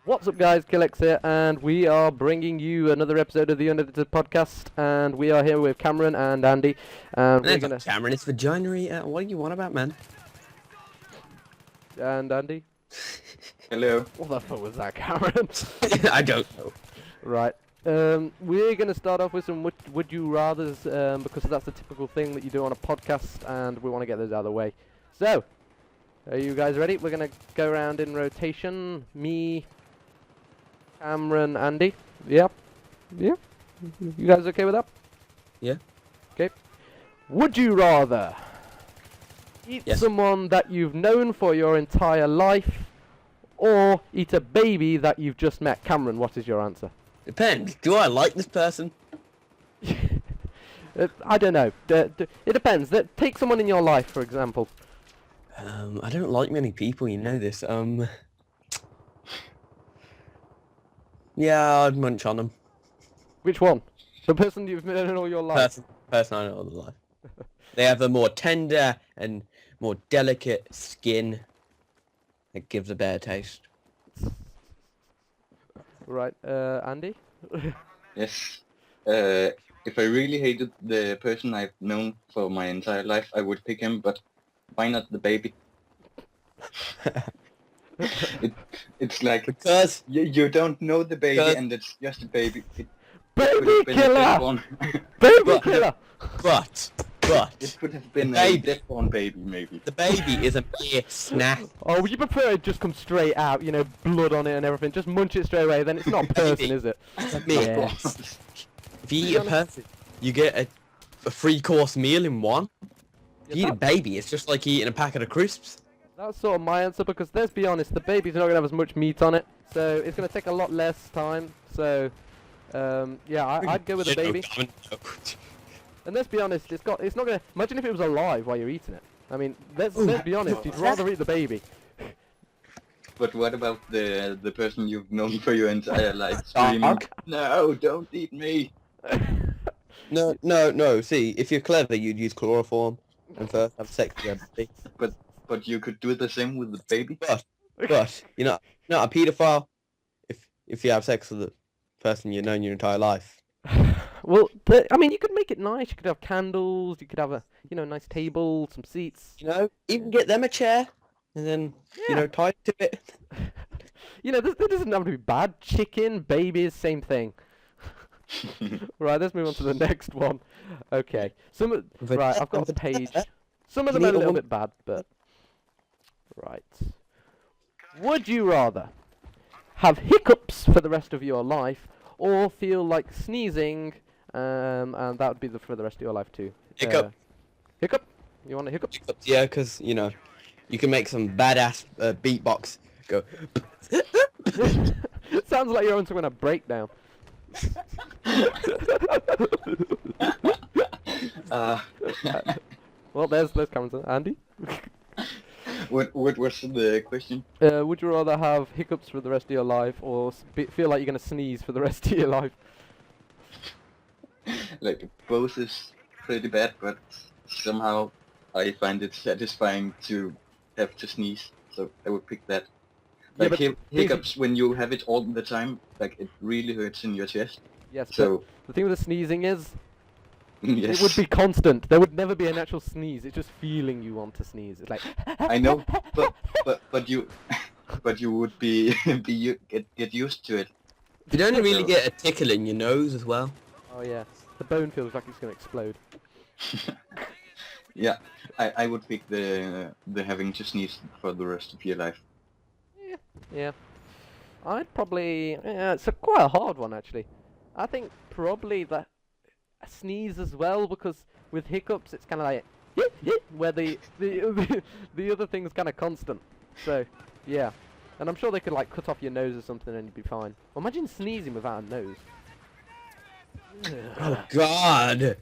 What's up, guys? Killex here, and we are bringing you another episode of the Unedited Podcast, and we are here with Cameron and Andy, and we're gonna... Cameron, it's for January. What do you want about, man? And Andy? Hello. What the fuck was that, Cameron? I don't know. Right. We're gonna start off with some would you rather's, because that's the typical thing that you do on a podcast, and we want to get those out of the way. So, are you guys ready? We're gonna go around in rotation. Me, Cameron, Andy. Yeah. Yeah. You guys okay with that? Yeah. Okay. Would you rather eat Yes. someone that you've known for your entire life, or eat a baby that you've just met? Cameron, what is your answer? Depends. Do I like this person? I don't know. It depends. Take someone in your life, for example. I don't like many people. You know this. Yeah, I'd munch on them. Which one? The person you've known in all your life. Person I know all the life. They have a more tender and more delicate skin that gives a better taste. Right, Andy? Yes. If I really hated the person I've known for my entire life, I would pick him, but why not the baby? It's like Because you don't know the baby, and it's just a baby. It could Baby have been a killer! dead-born. Baby But- killer! but It could have been The a baby. dead-born baby, maybe. the baby is a mere snack. Oh, would you prefer it just come straight out, you know, blood on it and everything? Just munch it straight away, then it's not a person, Baby. is it? It's a Of mere. Yeah. course. If you eat a person, you get a 3-course meal in one. If you eat a baby, it's just like eating a packet of crisps. That's sort of my answer, because let's be honest, the baby's not going to have as much meat on it, so it's going to take a lot less time, so, yeah, I'd go with the baby. And let's be honest, it's not going to... Imagine if it was alive while you're eating it. I mean, let's be honest, you'd rather eat the baby. But what about the person you've known for your entire life Dog. screaming, "No, don't eat me"? No. See, if you're clever, you'd use chloroform and first have sex with a baby. But you could do the same with the baby. But you're not a paedophile if you have sex with the person you've known your entire life. Well, I mean, you could make it nice. You could have candles. You could have a, you know, nice table, some seats. You know, even get them a chair and then tie it to it. You know, this doesn't have to be bad. Chicken, babies, same thing. Right, let's move on to the next one. Okay, right, I've got a page. Some of them are a little bit bad, but right. Would you rather have hiccups for the rest of your life, or feel like sneezing, and that would be for the rest of your life too? Hiccup. Hiccup? You want a hiccup? Yeah, because you can make some badass beatbox. Go. Sounds like you're on some kind of breakdown. Well, there's Cameron's answer. Andy? What was the question? Would you rather have hiccups for the rest of your life, or feel like you're gonna sneeze for the rest of your life? Like, both is pretty bad, but somehow I find it satisfying to have to sneeze, so I would pick that. Yeah, Like, but hiccups, when you have it all the time, like, it really hurts in your chest. Yes, but So, the thing with the sneezing is, yes. it would be constant. There would never be an actual sneeze. It's just feeling you want to sneeze. It's like... I know, but you would be get used to it. You'd only really get a tickle in your nose as well. Oh yeah, the bone feels like it's gonna explode. Yeah, I would pick the having to sneeze for the rest of your life. Yeah. I'd probably... Yeah, it's quite a hard one, actually. I think probably a sneeze as well, because with hiccups it's kind of like... where the other thing's kind of constant. So, yeah. And I'm sure they could, like, cut off your nose or something and you'd be fine. Well, imagine sneezing without a nose. Oh God!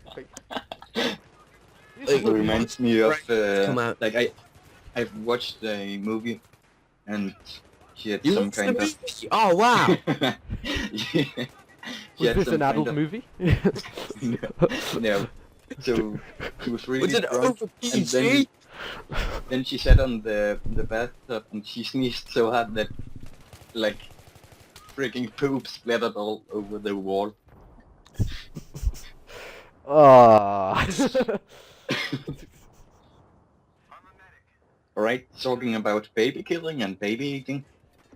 It reminds me of Come out. like I've watched a movie, and she had You some watched the kind of... movie? Oh wow! She Was had this some an kind adult of- movie? No. So she was really Was it drunk, over and PG? then she sat on the bathtub and she sneezed so hard that, like, freaking poop splattered all over the wall. Ah. Alright, talking about baby killing and baby eating,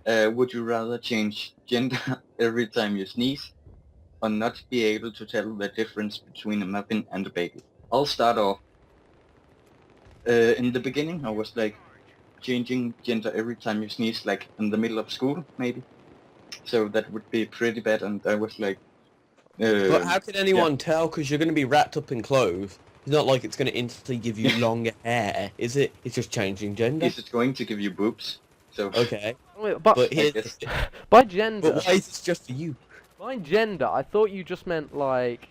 would you rather change gender every time you sneeze, or not be able to tell the difference between a muffin and a baby? I'll start off. In the beginning, I was like changing gender every time you sneeze, like in the middle of school, maybe. So that would be pretty bad, and I was like... But how can anyone tell? Because you're going to be wrapped up in clothes. It's not like it's going to instantly give you longer hair, is it? It's just changing gender. Is it going to give you boobs? So... Okay. Wait, But here's guess- by gender, But why is this just for you? by gender, I thought you just meant like.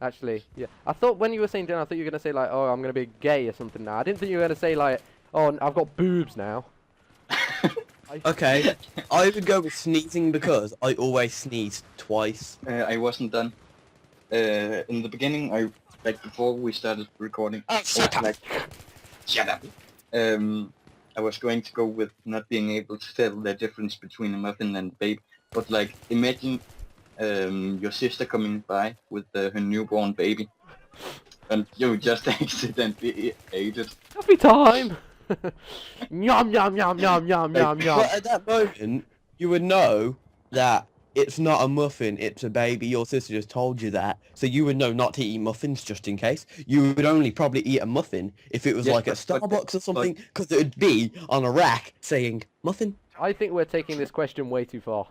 Actually, yeah. I thought when you were saying gender, I thought you were gonna say like, oh, I'm gonna be gay or something now. I didn't think you were gonna say like, oh, I've got boobs now. Okay. I would go with sneezing because I always sneeze twice. I wasn't done. In the beginning, like before we started recording, Oh, shut up. like, shut up. I was going to go with not being able to tell the difference between a muffin and a babe, but like imagine your sister coming by with her newborn baby, and you just accidentally ate it. Every time. Yum yum yum yum yum yum yum. But at that moment, you would know that it's not a muffin, it's a baby. Your sister just told you that. So you would know not to eat muffins just in case. You would only probably eat a muffin if it was Yes, like at but- Starbucks or something, because it would be on a rack saying muffin. I think we're taking this question way too far.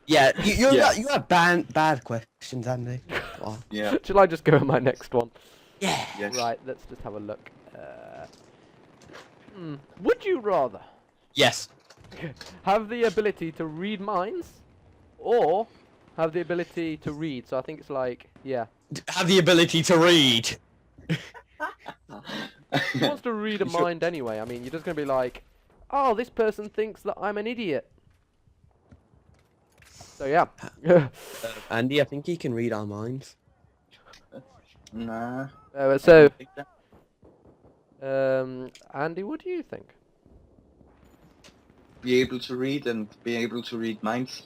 Yeah, you Yeah. you have bad questions, Andy. Come on. Yeah. Shall I just go with my next one? Yeah. Yes. Right, let's just have a look. Would you rather Yes. have the ability to read minds, or have the ability to read? So I think it's like, yeah. Have the ability to read. Who wants to read a Sure. mind anyway? I mean, you're just gonna be like, oh, this person thinks that I'm an idiot. So yeah. Andy, I think he can read our minds. Nah. So, I think that- Andy, what do you think? Be able to read and be able to read minds.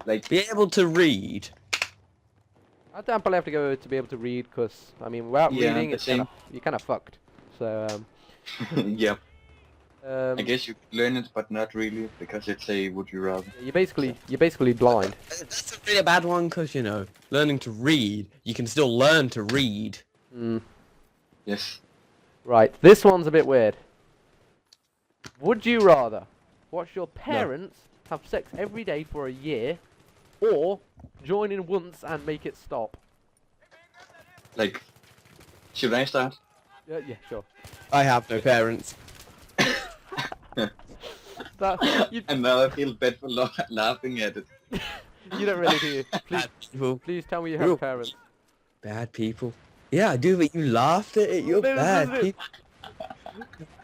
Like, Be able to read. I'd probably have to go to be able to read, because I mean, without Yeah, reading, the it's kinda, same. you're kind of fucked. So yeah. I I guess you could learn it, but not really, because it's a would you rather. you're basically blind. That's a really bad one, because, you know, learning to read, you can still learn to read. Yes. Right, this one's a bit weird. Would you rather watch your parents have sex every day for a year, or join in once and make it stop? Like, should I start? Yeah, sure. I have no parents. That, you, And now I feel bad for laughing at it. you don't really do. You? Please, Bad people. please tell me you Real- have parents. Bad people. Yeah, I do, but you laughed at it. You're This bad is it. people.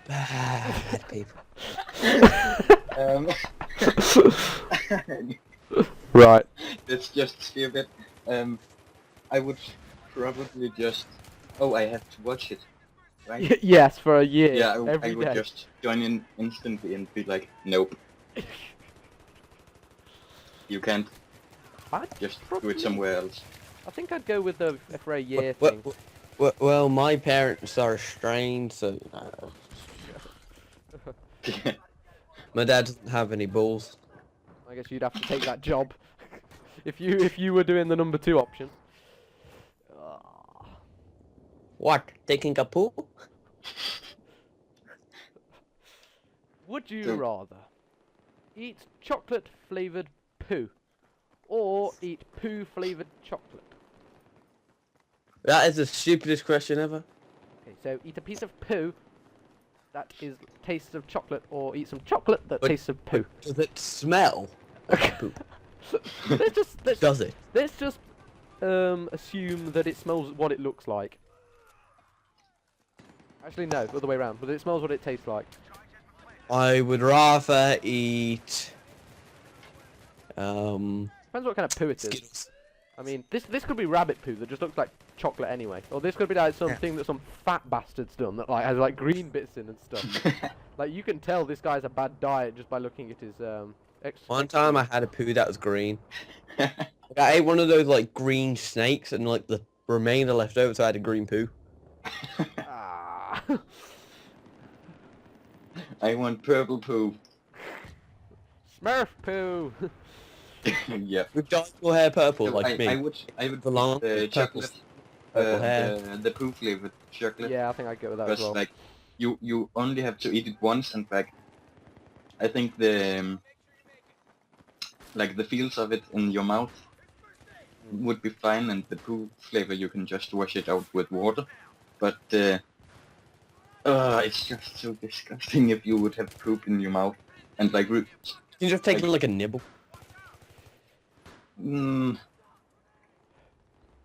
Bad people. Um, Right. That's just stupid. I would probably just... Oh, I have to watch it, right? Yes, for a year. Yeah, I every would day. just join in instantly and be like, nope. You can't. I'd Just do probably- it somewhere else. I think I'd go with the for a year Well, thing. well, my parents are estranged, so my dad doesn't have any balls. I guess you'd have to take that job if you were doing the number 2 option. What? Taking a poo? Would you So- rather eat chocolate flavored poo, or eat poo flavored chocolate? That is the stupidest question ever. Okay, so eat a piece of poo that is tastes of chocolate, or eat some chocolate that But- tastes of poo. Does it smell like poo? Does it? let's just assume that it smells what it looks like. Actually, no, the other way around. But it smells what it tastes like. I would rather eat Depends what kind of poo it is. Skittles. I mean, this could be rabbit poo that just looks like chocolate anyway, or this could be like something that some fat bastard's done that like has like green bits in and stuff. Like, you can tell this guy's a bad diet just by looking at his One time I had a poo that was green. I ate one of those like green snakes and like the remainder left over, so I had a green poo. Ah. I want purple poo. Smurf poo. Yep. With dyed your hair purple So like me. I would Belong pick the with purple- chocolate, purple hair. the poo flavored chocolate. Yeah, I think I'd go with that as Because well. like you only have to eat it once, and like I think the like the feels of it in your mouth would be fine, and the poo flavor you can just wash it out with water. But it's just so disgusting if you would have poop in your mouth and like You can just take like a nibble. and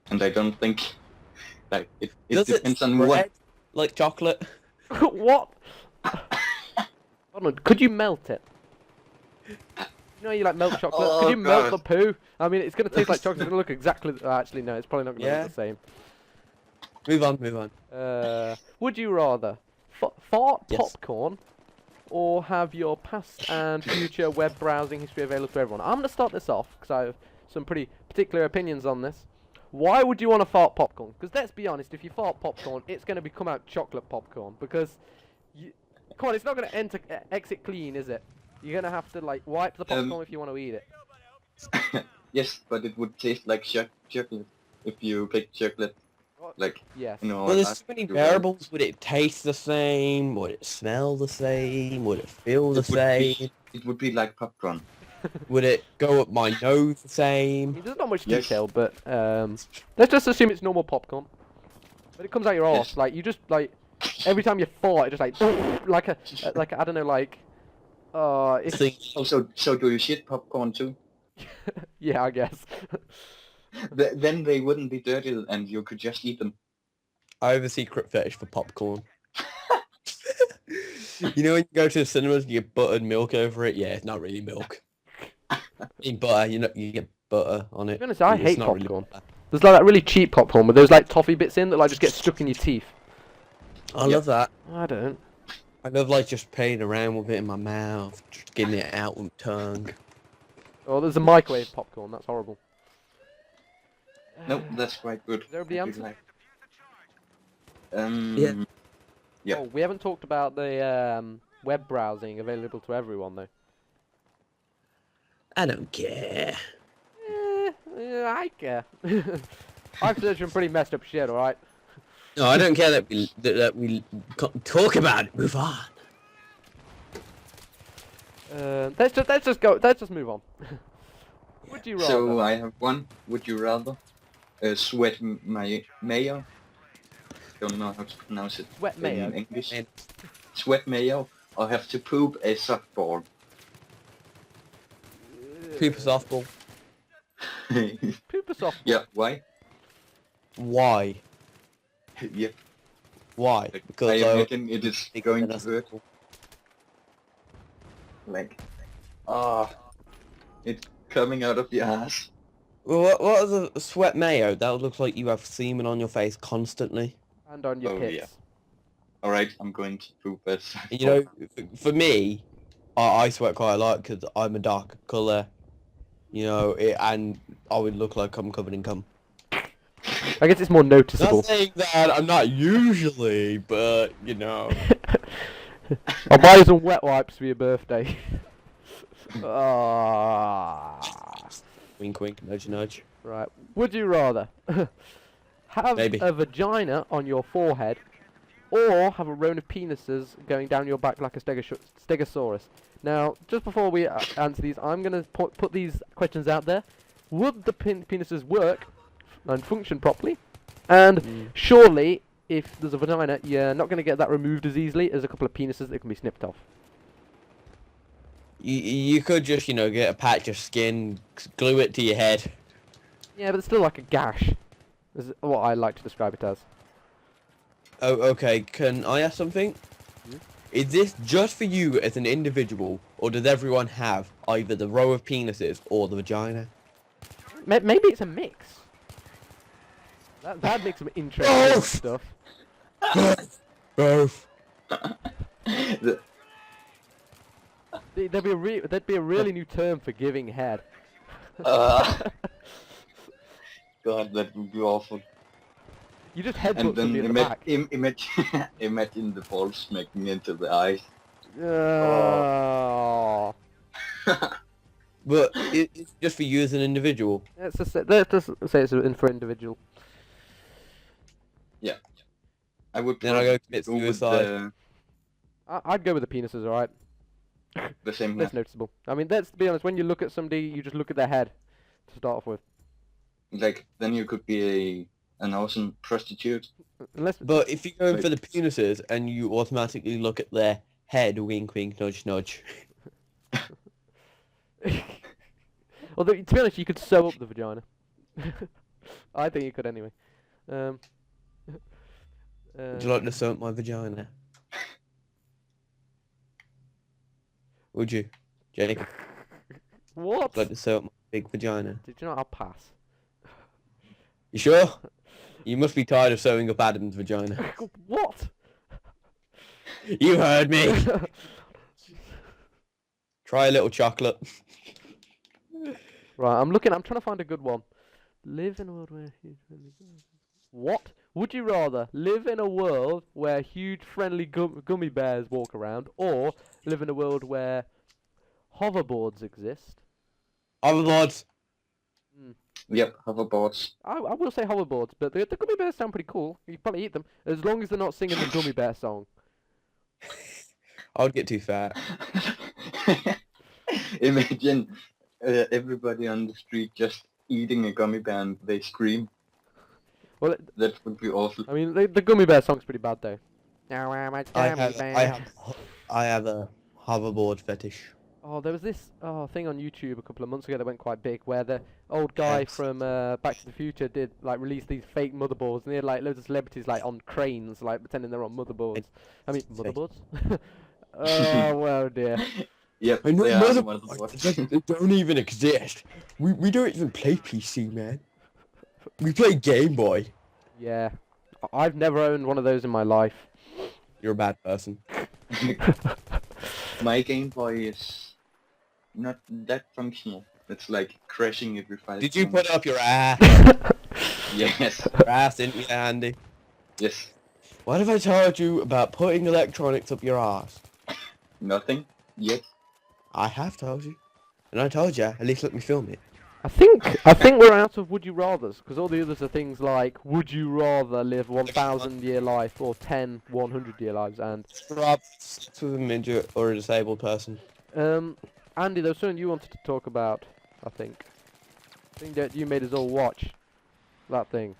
I don't think like it Does depends it on what. spread like chocolate? What? Hold on, could you melt it? You know you like melt chocolate? Oh, could you melt God. the poo? I mean, it's gonna taste like chocolate. It's gonna look exactly. Actually, no, it's probably not gonna Yeah. look the same. Move on. Would you rather fart Yes. popcorn or have your past and future web browsing history available to everyone? I'm gonna start this off because I have some pretty particular opinions on this. Why would you want to fart popcorn? Because let's be honest, if you fart popcorn, it's going to become out chocolate popcorn. Because, come on, it's not going to exit clean, is it? You're going to have to like wipe the popcorn if you want to eat it. Yes, but it would taste like chocolate if you pick chocolate. Like, Yes. you know, Well, there's so many variables. Would it taste the same? Would it smell the same? Would it feel the same? It would be like popcorn. Would it go up my nose the I same? mean, there's not much Yes. detail, but let's just assume it's normal popcorn. But it comes out your arse, Yes. like you just like every time you fart, it just like like I don't know, like it's So do you shit popcorn too? yeah, I guess. Then they wouldn't be dirty and you could just eat them. I have a secret fetish for popcorn. You know when you go to the cinemas and you get buttered milk over it? Yeah, it's not really milk. I mean butter, you get butter on it. To be honest, I It's hate not really popcorn. butter. There's like that really cheap popcorn with those like toffee bits in that like just get stuck in your teeth. I love that. I don't. I love like just playing around with it in my mouth, just getting it out with my tongue. Oh, there's a microwave popcorn. That's horrible. No, that's quite good. Is there the I do answer? like- Yeah. Yeah. Oh, we haven't talked about the web browsing available to everyone though. I don't care. I care. I've searched some pretty messed up shit, alright? No, I don't care that we talk about it. Move on. Let's just move on. Would you rather? So I have one. Would you rather sweat mayo? Don't know how to pronounce it Sweat mayo. in English. And- Sweat mayo, or have to poop a softball? Poop a softball. Poop us off. Yeah. Why? Why? Yep. Why? I Because imagine it is going to that's hurt. cool. Like, it's coming out of the ass. Well, what is a sweat mayo? That would look like you have semen on your face constantly. And on your Oh, pits. yeah. All right, I'm going to poop a And, you know, for me, I sweat quite a lot because I'm a dark colour. You know, and I would look like I'm covered in cum. I guess it's more noticeable. Not saying that I'm not usually, but you know. I'll buy you some wet wipes for your birthday. Ah. Wink, wink, nudge, nudge. Right. Would you rather have Maybe. a vagina on your forehead or have a row of penises going down your back like a stegosaurus? Now, just before we answer these, I'm going to put these questions out there. Would the penises work and function properly? And surely, if there's a vagina, you're not going to get that removed as easily as a couple of penises that can be snipped off. You could just, you know, get a patch of skin, glue it to your head. Yeah, but it's still like a gash. Is what I like to describe it as. Oh, okay. Can I ask something? Is this just for you as an individual, or does everyone have either the row of penises or the vagina? Maybe it's a mix. That makes some interesting stuff. Both. There'd be a really new term for giving head. God, that would be awful. You just And headbutt then somebody in the back. imagine the ball smacking into the eyes. Oh. But it's just for you as an individual. Let's just say it's in for individual. Yeah. I would Then I go commit go with suicide. I'd go with the penises, alright? the same Less here. noticeable. I mean, let's be honest, when you look at somebody, you just look at their head to start off with. Like, then you could be an awesome prostitute. Unless, But if you go in Wait. for the penises and you automatically look at their head, wink, wink, nudge, nudge. although, to be honest, you could sew up the vagina. I think you could anyway. Would you like to sew up my vagina? Would you, Jake? What? Would you like to sew up my big vagina? Did you know I'll pass? You sure? You must be tired of sewing up Adam's vagina. What? You heard me! Try a little chocolate. Right, I'm trying to find a good one. Live in a world where huge friendly What? Would you rather live in a world where huge friendly gummy bears walk around, or live in a world where hoverboards exist? Hoverboards. Yep, hoverboards. I will say hoverboards, but the gummy bears sound pretty cool. You can probably eat them, as long as they're not singing the gummy bear song. I would get too fat. Imagine everybody on the street just eating a gummy bear and they scream. Well, That would be awful. I mean, the gummy bear song's pretty bad though. Now I'm a I gummy bear. have a hoverboard fetish. Oh, there was this thing on YouTube a couple of months ago that went quite big, where the old guy Yes. from Back to the Future did release these fake motherboards, and they had loads of celebrities on cranes, pretending they're on motherboards. I mean, motherboards. Oh well, dear. Yep, I know they are motherboards. They don't even exist. We don't even play PC, man. We play Game Boy. Yeah, I've never owned one of those in my life. You're a bad person. My Game Boy is not that functional. It's like crashing every 5 Did you seconds. put up your ass? Yes. Your ass into your handy? Yes. What have I told you about putting electronics up your ass? Nothing yet. I have told you. And I told you, at least let me film it. I think we're out of would you rather's, because all the others are things like would you rather live 1,000-year life or 10 100-year lives, and Rob, sex with a midget or a disabled person. Andy, there was something you wanted to talk about. I think that you made us all watch that thing.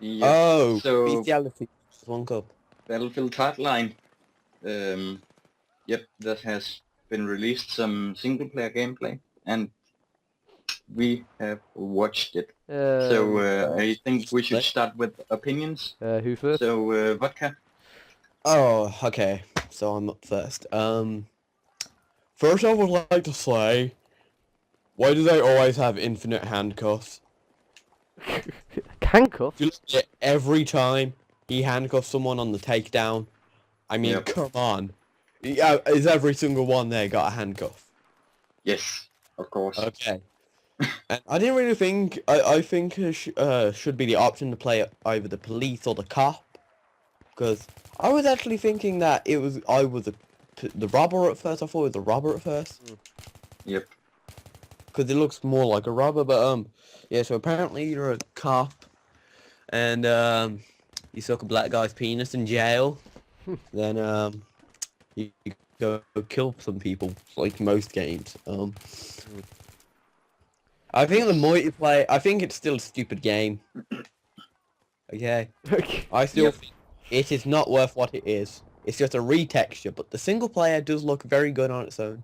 Yes. Oh, So bestiality. One cup. Battlefield Hardline. Yep, that has been released, some single player gameplay, and we have watched it. So I think we should start with opinions. Who first? So Vodka. Oh, okay. So I'm up first. First I would like to say, why do they always have infinite handcuffs? Handcuffs? You look at it every time he handcuffs someone on the takedown. I mean, Yep. come on. Yeah, is every single one there got a handcuff? Yes, of course. Okay. And I didn't really think. I think it should be the option to play either the police or the cop, because I was actually thinking that I was the robber at first. I thought it was the robber at first. Yep. Because it looks more like a robber, but yeah. So apparently you're a cop, and you suck a black guy's penis in jail. Then you go kill some people, like most games. I think the multiplayer. I think it's still a stupid game. Okay. I still think it is not worth what it is. It's just a retexture, but the single player does look very good on its own.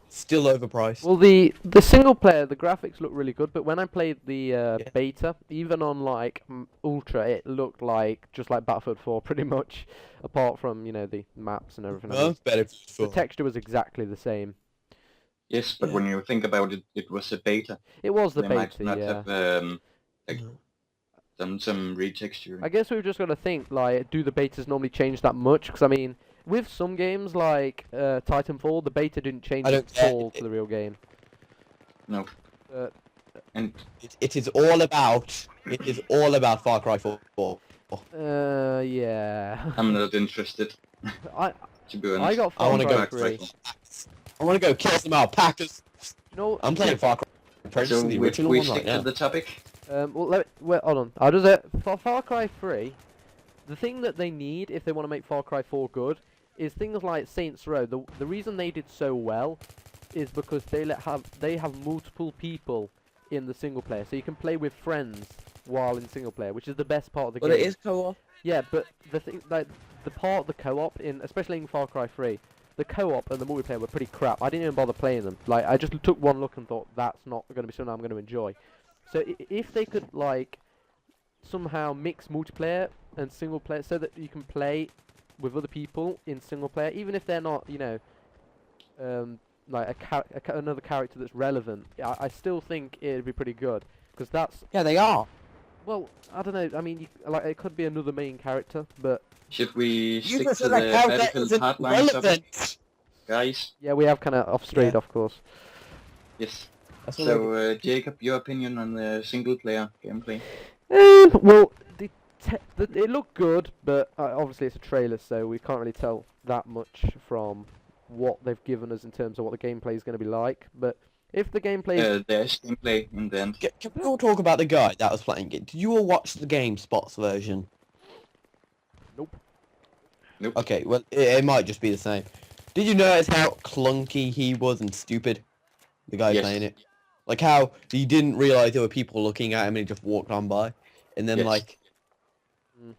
Still overpriced. Well, the single player, the graphics look really good, but when I played the beta, even on Ultra, it looked just like Battlefield 4 pretty much, apart from the maps and everything. Much better. The texture was exactly the same. Yes, but when you think about it, it was a beta. It was the They beta, might not yeah. have done some retexturing. I guess we've just got to think, do the betas normally change that much? Because, I mean, with some games like Titanfall, the beta didn't change I at don't care. all to the real game. No. Uh, And It is all about Far Cry 4. yeah. I'm not interested, I to be honest. I got I Far want to Cry go 3. I want to go kill some alpacas. You know, I'm playing Far Cry. Purchasing So the if original we one stick right to now. the topic, well, hold on. I'll just for Far Cry 3, the thing that they need if they want to make Far Cry 4 good is things like Saints Row. The reason they did so well is because they have multiple people in the single player, so you can play with friends while in single player, which is the best part of the But game. it is co-op. Yeah, but the thing, like the part of the co-op in, especially in Far Cry 3, the co-op and the multiplayer were pretty crap. I didn't even bother playing them. Like, I just took one look and thought that's not going to be something I'm going to enjoy. So if they could like somehow mix multiplayer and single player, so that you can play with other people in single player, even if they're not, you know, like another character that's relevant, I still think it'd be pretty good because that's. Yeah, they are. Well, I don't know. I mean, like it could be another main character, but should we You stick just to said the that character Battlefield isn't Hardline topic, relevant. guys? yeah, we have kind of strayed Yeah. off course. Yes. That's what So, Jacob, your opinion on the single-player gameplay? Well, it looked good, but obviously it's a trailer, so we can't really tell that much from what they've given us in terms of what the gameplay is going to be like. But if the gameplay is There's gameplay in the end. Can we all talk about the guy that was playing it? Did you all watch the GameSpots version? Nope. Nope. Okay, well, it might just be the same. Did you notice how clunky he was and stupid? The guy Yes. playing it? Like how he didn't realise there were people looking at him and he just walked on by. And then Yes. like... Mm.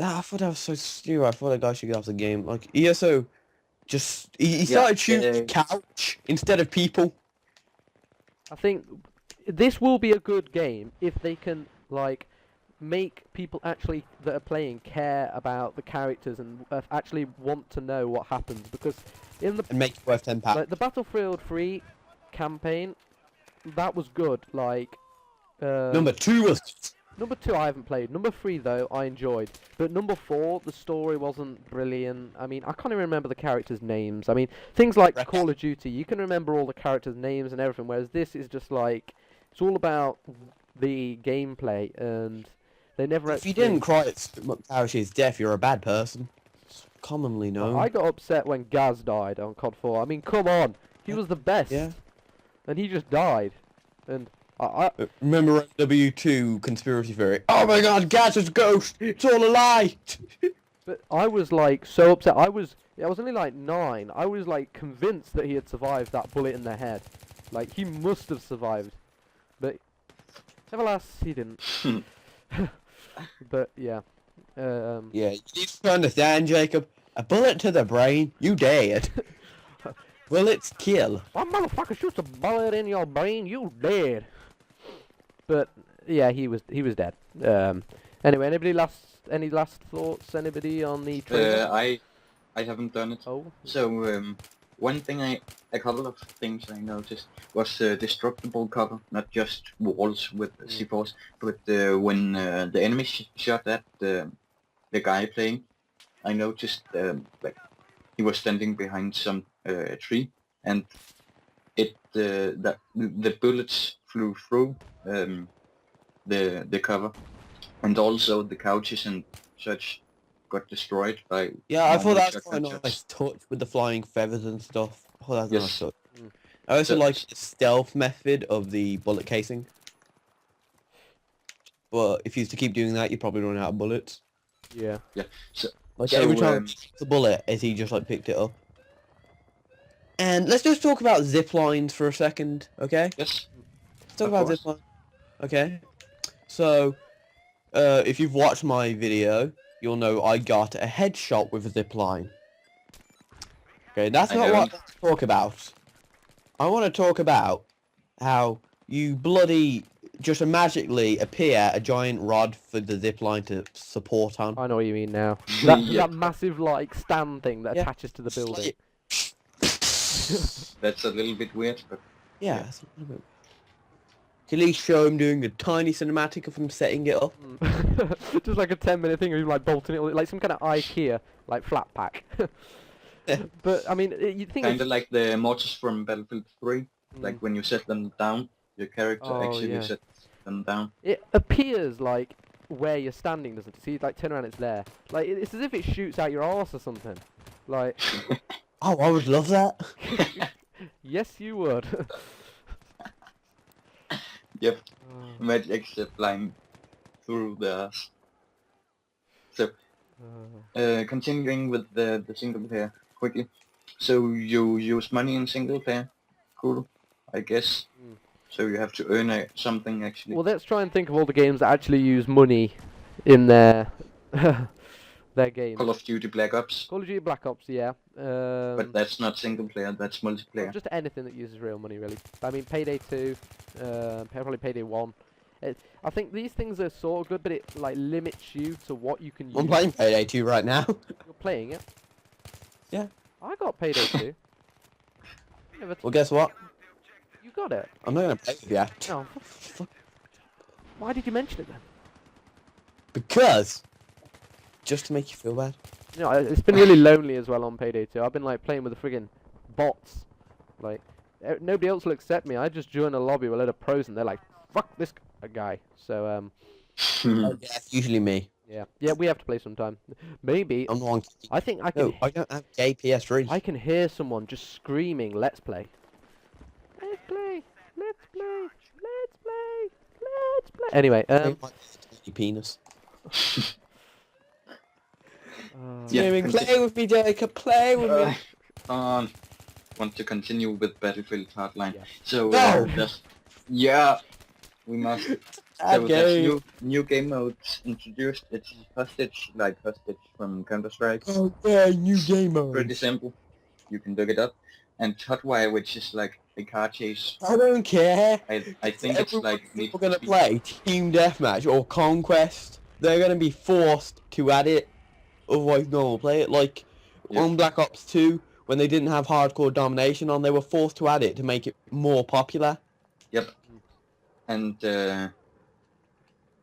I thought that was so stupid. I thought that guy should get off the game. Like, he also just... He started shooting the couch instead of people. I think this will be a good game if they can like make people actually that are playing care about the characters and actually want to know what happens, because in the And make it worth £10. like the Battlefield 3 campaign, that was good. Like Number 2 was... number 2 I haven't played. Number 3 though I enjoyed, but number 4 the story wasn't brilliant. I mean, I can't even remember the characters' names. I mean, things like Right. Call of Duty, you can remember all the characters' names and everything, whereas this is just like it's all about the gameplay, and they never. If you actually- didn't cry at Parish's death, you're a bad person. It's commonly known. I got upset when Gaz died on COD 4. I mean, come on, he was the best, Yeah. and he just died, and I Remember W2 conspiracy theory? Oh my god, Gaz is a ghost! It's all a lie! But I was like so upset. I was only like 9. I was like convinced that he had survived that bullet in the head. Like he must have survived. But alas, he didn't. But yeah. Yeah, you need to understand, Jacob. A bullet to the brain, you dead. Bullets kill. One motherfucker shoots a bullet in your brain, you dead. But yeah, he was dead. Anyway, any last thoughts? Anybody on the trailer? I haven't done it. Oh. So, a couple of things I noticed was destructible cover, not just walls with C4s, but when the enemy shot at the guy playing, I noticed like he was standing behind some tree, and the bullets flew through the cover, and also the couches and such got destroyed by. Yeah, I thought normal that was shotgun quite a shots. nice touch with the flying feathers and stuff. I thought that was a nice Yes. touch. Mm. I also So- like the stealth method of the bullet casing. But if you used to keep doing that, you'd probably run out of bullets. Yeah. Like So, every time he picked the bullet, as he just like picked it up. And let's just talk about zip lines for a second, okay? Yes. Let's talk Of about course. zip lines. Okay. So, if you've watched my video, you'll know I got a headshot with a zip line. Okay, that's I not what I haven't. want to talk about. I want to talk about how you bloody just magically appear a giant rod for the zip line to support on. I know what you mean now. That Yeah. that massive like stand thing that Yeah. attaches to the building. That's a little bit weird, but Yeah. That's a little bit- Can you at least show him doing a tiny cinematic of him setting it up? Just like a 10-minute thing of him like bolting it, like some kind of IKEA like flat pack. But I mean, you think Kind of like the mortars from Battlefield 3. Like Mm. when you set them down, your character Oh, actually yeah. sets them down. It appears like where you're standing, doesn't it? See, like turn around, it's there. Like it's as if it shoots out your arse or something. Like, Oh, I would love that. yes, you would. Yep, Oh, Magic except flying through the ass. So, continuing with the single player quickly. So you use money in single player, cool, I guess. Mm. So you have to earn something actually. Well, let's try and think of all the games that actually use money in their their games. Call of Duty Black Ops, Call of Duty Black Ops, yeah. but that's not single player, that's Well, multiplayer. just anything that uses real money, really. I mean, Payday 2, probably Payday 1. I think these things are sort of good, but it like limits you to what you can use. I'm playing Payday 2 right now. You're playing it? Yeah. I got Payday 2. Well, guess what? You got it? I'm not gonna play with you. No. Why did you mention it then? Because just to make you feel bad. You know, it's been really lonely as well on Payday 2. I've been like playing with the friggin' bots. Like, nobody else will accept me. I just join a lobby with a load of pros and they're like, fuck this guy. So, Yeah, it's usually me. yeah, we have to play sometime. Maybe. I'm the one. I think I can. No, I don't have gay PS3. I can hear someone just screaming, "Let's play! Let's play! Let's play! Let's play! Let's play!" Anyway, Penis. Yeah, Gaming, play with me, Jacob. Play with me. Want to continue with Battlefield Hardline? Yes. So No! yeah, we must. So Okay. there's new game modes introduced. It's Hostage, like Hostage from Counter-Strike. Oh yeah, new game mode. Pretty simple. You can look it up. And Hotwire, which is like a car chase. I don't care. I think it's like People gonna play Team Deathmatch or Conquest. They're gonna be forced to add it. Otherwise, no one will play it. Like on Black Ops 2, when they didn't have hardcore domination on, they were forced to add it to make it more popular. Yep. And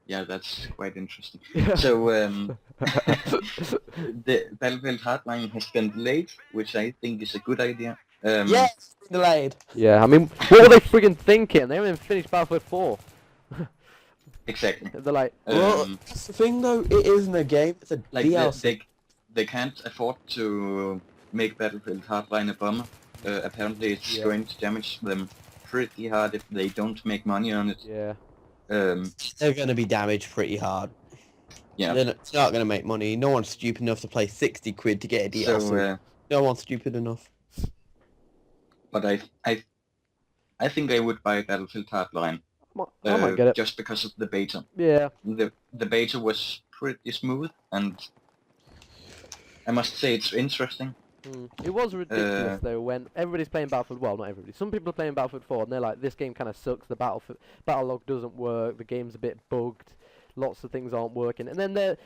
yeah, that's quite interesting. So the Battlefield Hardline has been delayed, which I think is a good idea. Yes, delayed. Yeah, I mean, what were they friggin' thinking? They haven't even finished Battlefield 4. Exactly. They're like, Well, that's the thing though. It isn't a game. It's a like DLC. they can't afford to make Battlefield Hardline a bomber. Apparently, it's going to damage them pretty hard if they don't make money on it. yeah. They're gonna be damaged pretty hard. Yeah. It's not gonna make money. No one's stupid enough to play 60 quid to get a DLC. So, No one's stupid enough. but I think I would buy Battlefield Hardline. I might get it. Just because of the beta. Yeah. The beta was pretty smooth, and I must say it's interesting. It was ridiculous though when everybody's playing Battlefield. Well, not everybody. Some people are playing Battlefield 4 and they're like, "This game kind of sucks. The battle log doesn't work. The game's a bit bugged. Lots of things aren't working." And then they're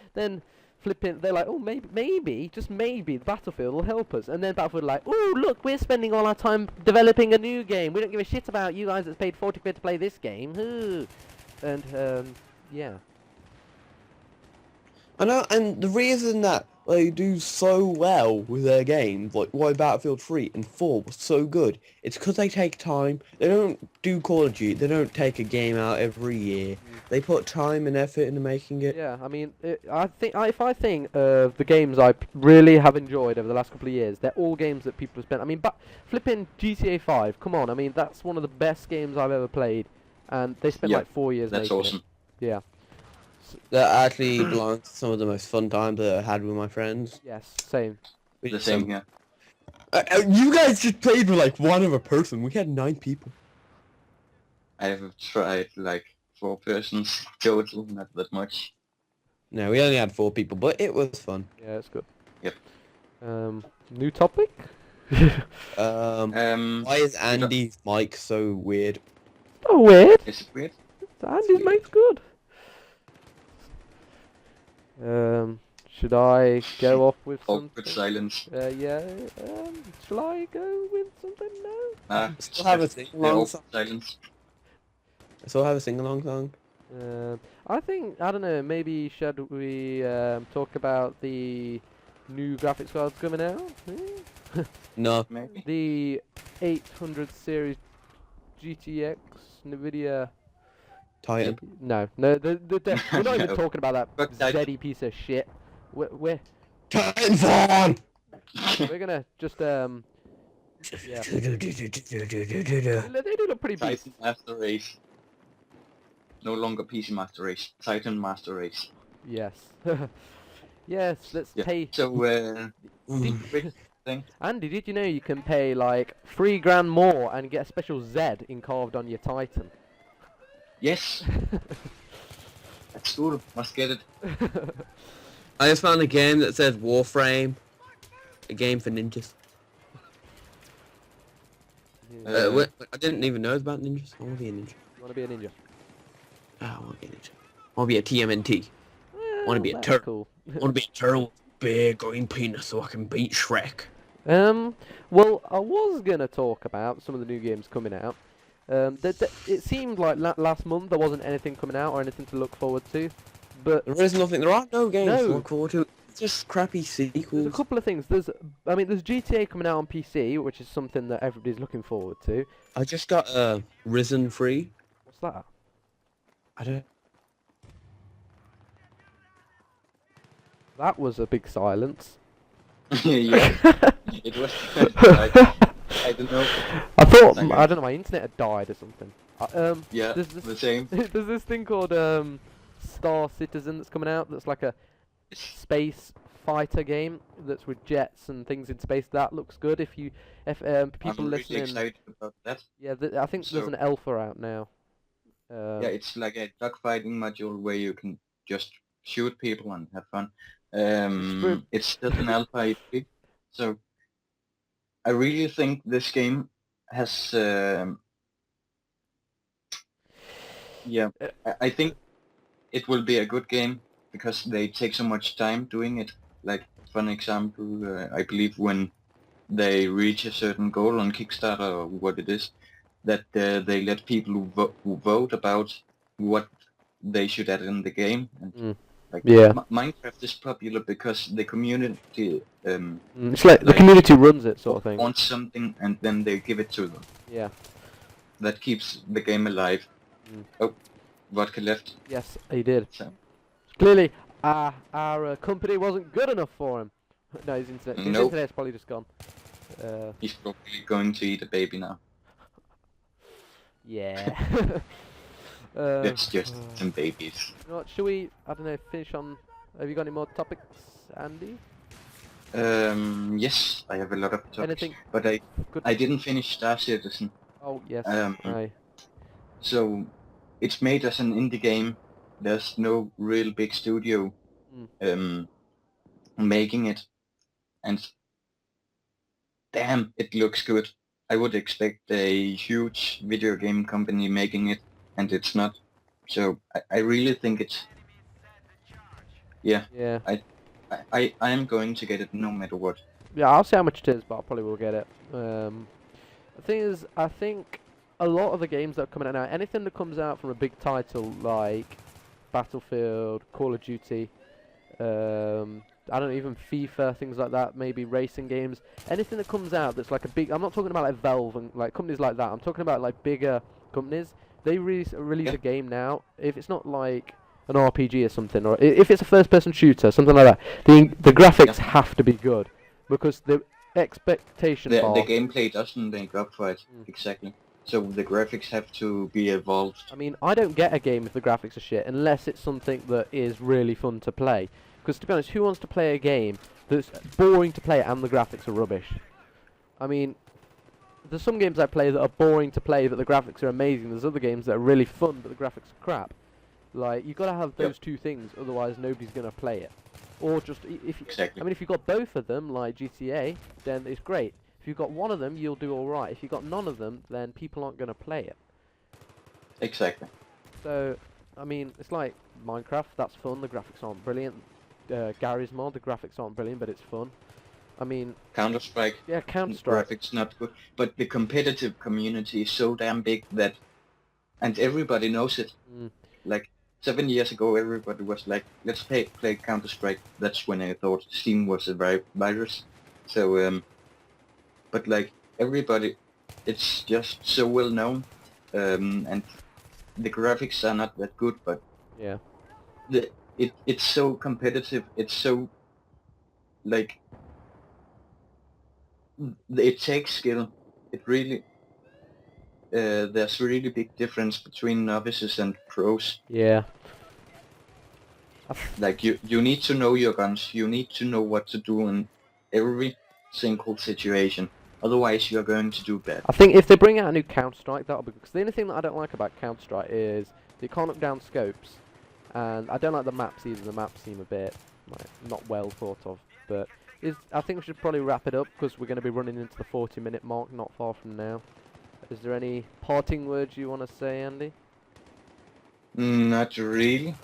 flipping. They're like, "Oh, maybe, just maybe, the Battlefield will help us." And then Battlefield are like, "Oh, look, we're spending all our time developing a new game. We don't give a shit about you guys that's paid 40 quid to play this game." Ooh. And yeah. I know, and the reason that they do so well with their games, like why Battlefield 3 and 4 was so good, it's because they take time. They don't do Call of Duty. They don't take a game out every year. They put time and effort into making it. Yeah, I mean, I think if I think of the games I really have enjoyed over the last couple of years, they're all games that people have spent. I mean, but flipping GTA 5, come on! I mean, that's one of the best games I've ever played, and they spent like 4 years making That's awesome. it. Yeah. That actually belongs to some of the most fun times that I had with my friends. Yes, same. The same here. You guys just played with like one other person. We had 9 people. I have tried like 4 persons total, not that much. No, we only had 4 people, but it was fun. Yeah, it's good. Yep. New topic? Why is Andy's mic so weird? Oh, weird. Is it weird? Andy's mic's good. Should I go off with something? Awkward silence. Yeah. Shall I go with something? No. Still have a sing-along awkward song. silence. I still have a sing-along song. I think, I don't know, maybe should we talk about the new graphics cards coming out? No. maybe. The 800 series GTX NVIDIA. Titan. No, we're not even No. talking about that Fuck Titan. zeddy piece of shit. We're Titanfall! gonna just yeah. They do look pretty beast. Titan Master Race. No longer PC Master Race. Titan Master Race. Yes. Yes, let's Yeah. pay. So, Did- thing. Andy, did you know you can pay like £3 more and get a special Z carved on your Titan? Yes, that's cool. Must get it. I just found a game that says Warframe. A game for ninjas. Uh, I didn't even know about ninjas. I want to be a ninja. You want to be a ninja? I want to be a ninja. I want to be a TMNT. Wanna be a That's turtle. cool. I want to be a turtle with a big green penis so I can beat Shrek. Well, I was gonna talk about some of the new games coming out. It seemed like last month there wasn't anything coming out or anything to look forward to, but There is nothing. There are no games No. to look forward to. It's just crappy there's a sequels. couple of things. There's GTA coming out on PC, which is something that everybody's looking forward to. I just got Risen 3. What's that? I don't. That was a big silence. yeah, it was. I don't know. I thought Okay. I don't know, my internet had died or something. Yeah, There's this, the same. there's this thing called Star Citizen that's coming out. That's like a space fighter game that's with jets and things in space. That looks good. If people I'm really listening, excited about that. yeah, I think there's So- an alpha out now. Yeah, it's like a dogfighting module where you can just shoot people and have fun. true. It's still an alpha, I believe. So I really think this game has. Yeah, I think it will be a good game because they take so much time doing it. Like, for an example, I believe when they reach a certain goal on Kickstarter or what it is, that they let people who vote about what they should add in the game. And like, Yeah. Minecraft is popular because the community It's like the like, community runs it, sort of thing. wants something and then they give it to them. Yeah. That keeps the game alive. Oh, vodka left. Yes, he did. So. Clearly, our company wasn't good enough for him. No, his internet. His Nope. internet's probably just gone. He's probably going to eat a baby now. Yeah. That's just some babies. You know what, should we, I don't know, finish on... Have you got any more topics, Andy? Yes, I have a lot of topics. Anything But good? I didn't finish Star Citizen. Oh, yes. Um, So it's made as an indie game. There's no real big studio making it. And damn, it looks good. I would expect a huge video game company making it, and it's not. So I really think it's... Yeah, Yeah. I am going to get it no matter what. Yeah, I'll see how much it is, but I probably will get it. The thing is, I think a lot of the games that are coming out now, anything that comes out from a big title like Battlefield, Call of Duty, I don't know, even FIFA, things like that, maybe racing games, anything that comes out that's like a big, I'm not talking about like Valve and like companies like that, I'm talking about like bigger companies, they release a game now, if it's not like an RPG or something, or if it's a first-person shooter, something like that, the graphics have to be good, because the expectation The bar... gameplay doesn't make up for it, exactly. So the graphics have to be evolved. I mean, I don't get a game if the graphics are shit, unless it's something that is really fun to play. Because to be honest, who wants to play a game that's boring to play and the graphics are rubbish? I mean, there's some games I play that are boring to play but the graphics are amazing. There's other games that are really fun but the graphics are crap. Like, you've got to have those two things, otherwise nobody's going to play it. Or just, if you, Exactly. I mean, if you've got both of them, like GTA, then it's great. If you've got one of them, you'll do alright. If you've got none of them, then people aren't going to play it. Exactly. So, I mean, it's like Minecraft, that's fun, the graphics aren't brilliant. Gary's mod, the graphics aren't brilliant, but it's fun. I mean... Counter-Strike. Yeah, Counter-Strike. Graphics not good. But the competitive community is so damn big that... And everybody knows it. Like, 7 years ago, everybody was like, let's play Counter-Strike. That's when I thought Steam was a virus. So, but like everybody, it's just so well known, and the graphics are not that good, but Yeah. it's so competitive. It's so like it takes skill. It really there's really big difference between novices and pros. Yeah. Like you need to know your guns. You need to know what to do in every single situation. Otherwise, you're going to do bad. I think if they bring out a new Counter-Strike, that'll be good. Because the only thing that I don't like about Counter-Strike is you can't look down scopes, and I don't like the maps either. The maps seem a bit like not well thought of. But I think we should probably wrap it up because we're going to be running into the 40-minute mark not far from now. Is there any parting words you want to say, Andy? Not really.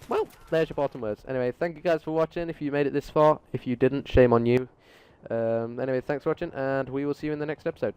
Well, there's your parting words. Anyway, thank you guys for watching. If you made it this far, if you didn't, shame on you. Anyway, thanks for watching, and we will see you in the next episode.